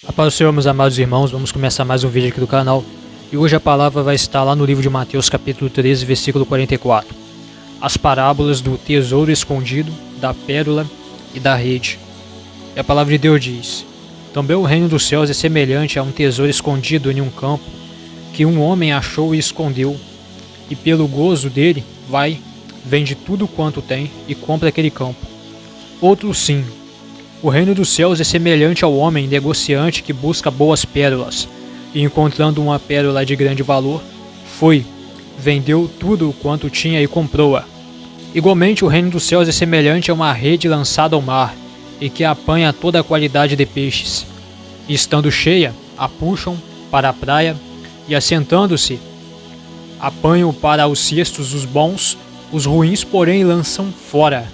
A paz do Senhor, meus amados irmãos, vamos começar mais um vídeo aqui do canal. E hoje a palavra vai estar lá no livro de Mateus, capítulo 13, versículo 44. As parábolas do tesouro escondido, da pérola e da rede. E a palavra de Deus diz: também o reino dos céus é semelhante a um tesouro escondido em um campo, que um homem achou e escondeu, e pelo gozo dele vai, vende tudo quanto tem e compra aquele campo. Outro sim. O reino dos céus é semelhante ao homem negociante que busca boas pérolas, e encontrando uma pérola de grande valor, foi, vendeu tudo quanto tinha e comprou-a. Igualmente o reino dos céus é semelhante a uma rede lançada ao mar, e que apanha toda a qualidade de peixes. E estando cheia, a puxam para a praia, e assentando-se, apanham para os cestos os bons, os ruins porém lançam fora.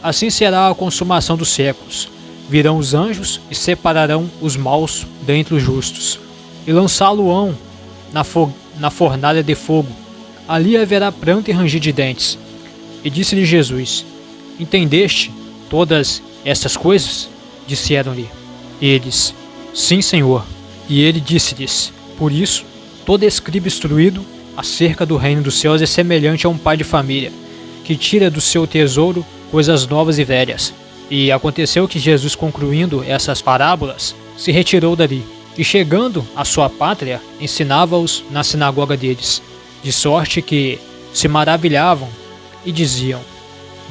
Assim será a consumação dos séculos. Virão os anjos e separarão os maus dentre os justos, e lançá-lo-ão na fornalha de fogo. Ali haverá pranto e ranger de dentes. E disse-lhe Jesus: entendeste todas estas coisas? Disseram-lhe eles: sim, Senhor. E ele disse-lhes: por isso, todo escriba instruído acerca do reino dos céus é semelhante a um pai de família, que tira do seu tesouro coisas novas e velhas. E aconteceu que Jesus, concluindo essas parábolas, se retirou dali, e chegando à sua pátria, ensinava-os na sinagoga deles, de sorte que se maravilhavam e diziam: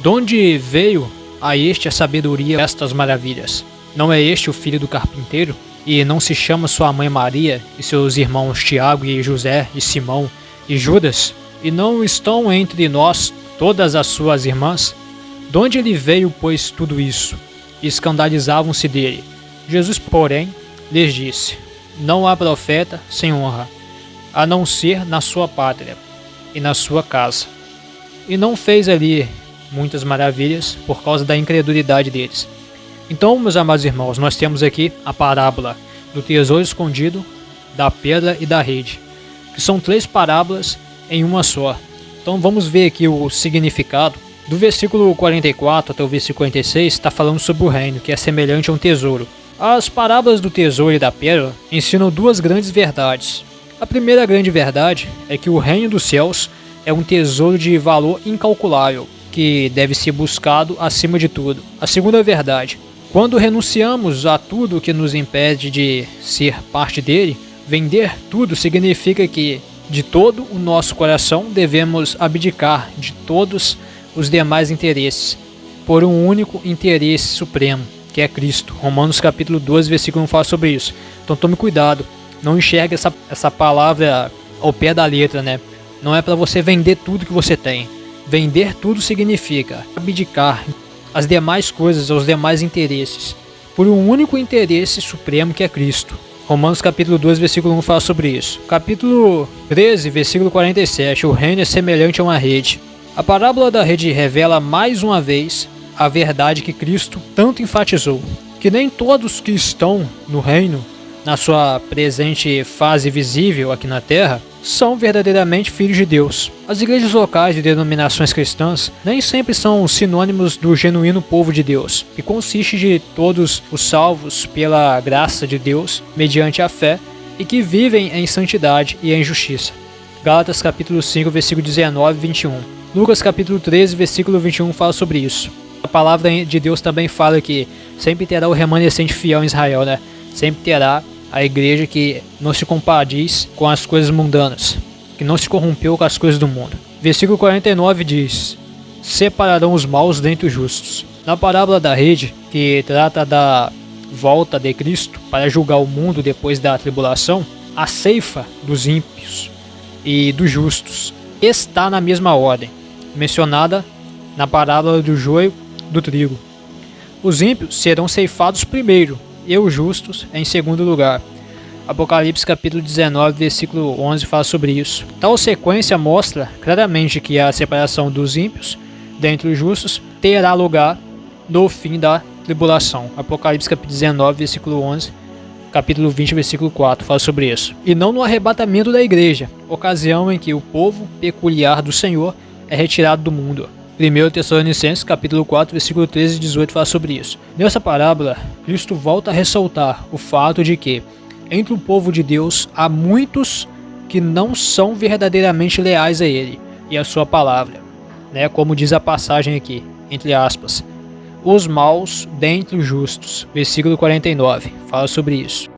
de onde veio a este a sabedoria destas maravilhas? Não é este o filho do carpinteiro? E não se chama sua mãe Maria, e seus irmãos Tiago e José e Simão e Judas? E não estão entre nós todas as suas irmãs? De onde ele veio, pois, tudo isso? E escandalizavam-se dele. Jesus, porém, lhes disse: não há profeta sem honra, a não ser na sua pátria e na sua casa. E não fez ali muitas maravilhas por causa da incredulidade deles. Então, meus amados irmãos, nós temos aqui a parábola do tesouro escondido, da pérola e da rede, que são três parábolas em uma só. Então vamos ver aqui o significado. Do versículo 44 até o versículo 46 está falando sobre o reino, que é semelhante a um tesouro. As parábolas do tesouro e da pérola ensinam duas grandes verdades. A primeira grande verdade é que o reino dos céus é um tesouro de valor incalculável, que deve ser buscado acima de tudo. A segunda verdade: quando renunciamos a tudo que nos impede de ser parte dele, vender tudo significa que, de todo o nosso coração, devemos abdicar de todos os demais interesses, por um único interesse supremo, que é Cristo. Romanos capítulo 12, versículo 1 fala sobre isso. Então tome cuidado, não enxergue essa palavra ao pé da letra, né? Não é para você vender tudo que você tem. Vender tudo significa abdicar as demais coisas, os demais interesses, por um único interesse supremo, que é Cristo. Romanos capítulo 12, versículo 1 fala sobre isso. Capítulo 13, versículo 47, o reino é semelhante a uma rede. A parábola da rede revela mais uma vez a verdade que Cristo tanto enfatizou, que nem todos que estão no reino, na sua presente fase visível aqui na terra, são verdadeiramente filhos de Deus. As igrejas locais de denominações cristãs nem sempre são sinônimos do genuíno povo de Deus, que consiste de todos os salvos pela graça de Deus, mediante a fé, e que vivem em santidade e em justiça. Gálatas capítulo 5, versículo 19 e 21. Lucas capítulo 13, versículo 21 fala sobre isso. A palavra de Deus também fala que sempre terá o remanescente fiel em Israel, né? Sempre terá a igreja que não se compadece com as coisas mundanas, que não se corrompeu com as coisas do mundo. Versículo 49 diz: separarão os maus dentre os justos. Na parábola da rede, que trata da volta de Cristo para julgar o mundo depois da tribulação, a ceifa dos ímpios e dos justos está na mesma ordem, mencionada na parábola do joio do trigo. Os ímpios serão ceifados primeiro, e os justos em segundo lugar. Apocalipse capítulo 19, versículo 11 fala sobre isso. Tal sequência mostra claramente que a separação dos ímpios dentre os justos terá lugar no fim da tribulação. Apocalipse capítulo 19, versículo 11, capítulo 20, versículo 4 fala sobre isso. E não no arrebatamento da igreja, ocasião em que o povo peculiar do Senhor é retirado do mundo. 1 Tessalonicenses capítulo 4, versículo 13 e 18 fala sobre isso. Nessa parábola, Cristo volta a ressaltar o fato de que entre o povo de Deus há muitos que não são verdadeiramente leais a Ele e a sua palavra, né? Como diz a passagem aqui, entre aspas, os maus dentre os justos, versículo 49, fala sobre isso.